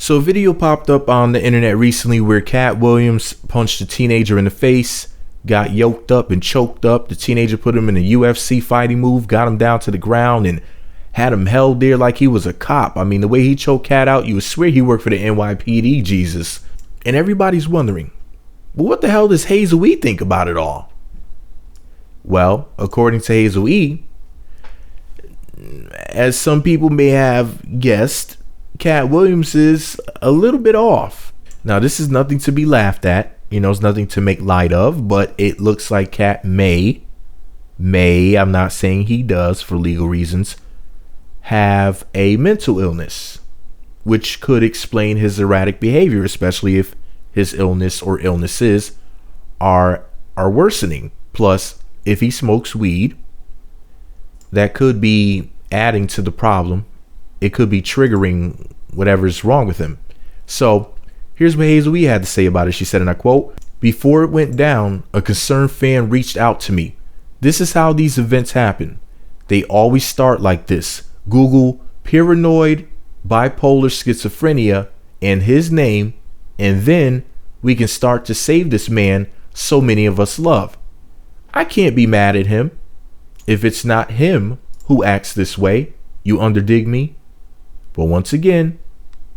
So a video popped up on the internet recently where Katt Williams punched a teenager in the face, got yoked up and choked up. The teenager put him in a UFC fighting move, got him down to the ground and had him held there like he was a cop. I mean, the way he choked Katt out, you would swear he worked for the NYPD, Jesus. And everybody's wondering, well, what the hell does Hazel E think about it all? Well, according to Hazel E, as some people may have guessed, Katt Williams is a little bit off. Now, this is nothing to be laughed at. It's nothing to make light of, but it looks like Katt may, I'm not saying he does for legal reasons, have a mental illness, which could explain his erratic behavior, especially if his illness or illnesses are worsening. Plus, if he smokes weed, that could be adding to the problem. It could be triggering whatever's wrong with him. So here's what Hazel E had to say about it. She said, and I quote, "Before it went down, a concerned fan reached out to me. This is how these events happen. They always start like this. Google paranoid bipolar schizophrenia and his name, and then we can start to save this man so many of us love. I can't be mad at him if it's not him who acts this way. You underdig me? But once again,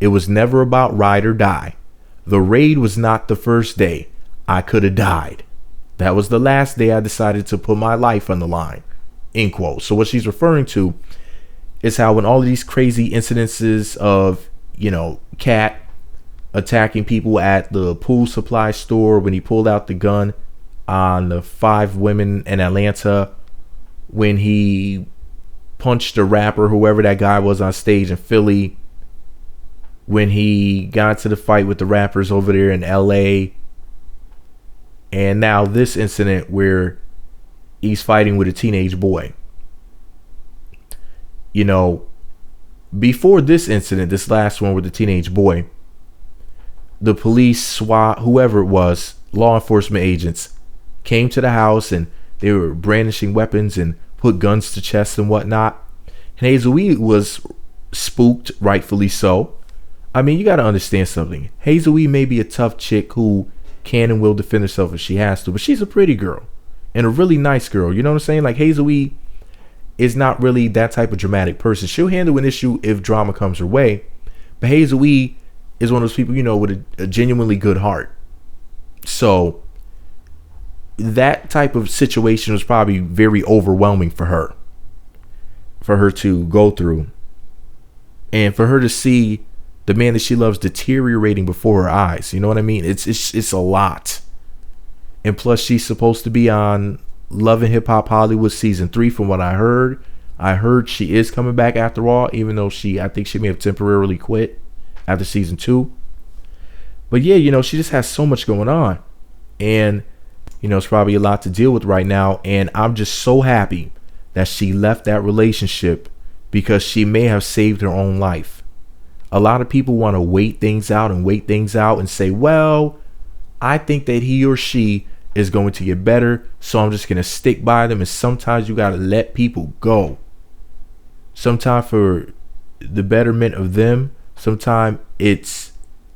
it was never about ride or die. The raid was not the first day. I could have died. That was the last day I decided to put my life on the line." End quote. So what she's referring to is how when all of these crazy incidences of, Katt attacking people at the pool supply store, when he pulled out the gun on the 5 women in Atlanta, when he punched a rapper, whoever that guy was on stage in Philly, when he got into the fight with the rappers over there in LA, and now this incident where he's fighting with a teenage boy. Before this incident, this last one with the teenage boy, the police, SWAT, whoever it was, law enforcement agents came to the house and they were brandishing weapons and put guns to chests and whatnot. And Hazel E was spooked, rightfully so. I mean, you got to understand something. Hazel E may be a tough chick who can and will defend herself if she has to, but she's a pretty girl and a really nice girl. You know what I'm saying? Like, Hazel E is not really that type of dramatic person. She'll handle an issue if drama comes her way. But Hazel E is one of those people, with a genuinely good heart. So that type of situation was probably very overwhelming for her to go through, and for her to see the man that she loves deteriorating before her eyes. You know what I mean? It's a lot. And plus, she's supposed to be on Love and Hip Hop Hollywood season 3 from what I heard. I heard she is coming back after all, even though I think she may have temporarily quit after season 2. But yeah, she just has so much going on, and it's probably a lot to deal with right now. And I'm just so happy that she left that relationship, because she may have saved her own life. A lot of people want to wait things out and say, well, I think that he or she is going to get better, so I'm just going to stick by them. And sometimes you got to let people go. Sometimes for the betterment of them, sometimes it's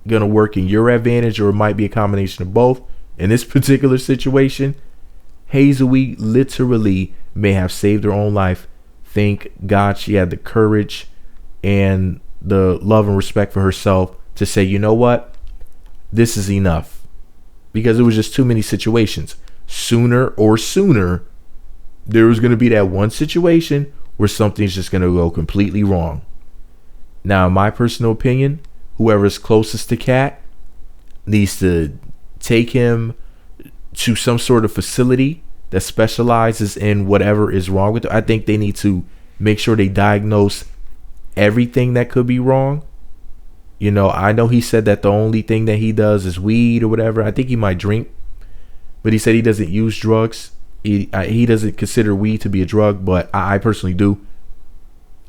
going to work in your advantage, or it might be a combination of both. In this particular situation, Hazel E literally may have saved her own life. Thank God she had the courage and the love and respect for herself to say, you know what, this is enough. Because it was just too many situations. Sooner, there was going to be that one situation where something's just going to go completely wrong. Now, in my personal opinion, whoever's closest to Katt needs to take him to some sort of facility that specializes in whatever is wrong with it. I think they need to make sure they diagnose everything that could be wrong. I know he said that the only thing that he does is weed or whatever. I think he might drink, but he said he doesn't use drugs. He doesn't consider weed to be a drug, but I personally do.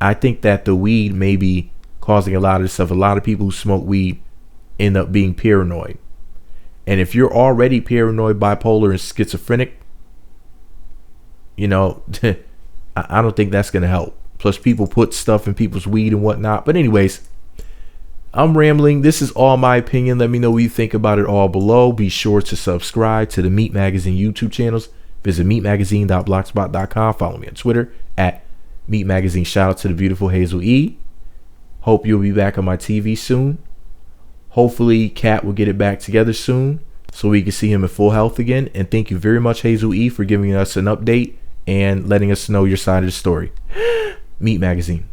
I think that the weed may be causing a lot of this stuff. A lot of people who smoke weed end up being paranoid. And if you're already paranoid, bipolar, and schizophrenic, I don't think that's going to help. Plus, people put stuff in people's weed and whatnot. But anyways, I'm rambling. This is all my opinion. Let me know what you think about it all below. Be sure to subscribe to the Meat Magazine YouTube channels. Visit meatmagazine.blogspot.com. Follow me on Twitter at Meat Magazine. Shout out to the beautiful Hazel E. Hope you'll be back on my TV soon. Hopefully Katt will get it back together soon so we can see him in full health again. And thank you very much, Hazel E, for giving us an update and letting us know your side of the story. Meat Magazine.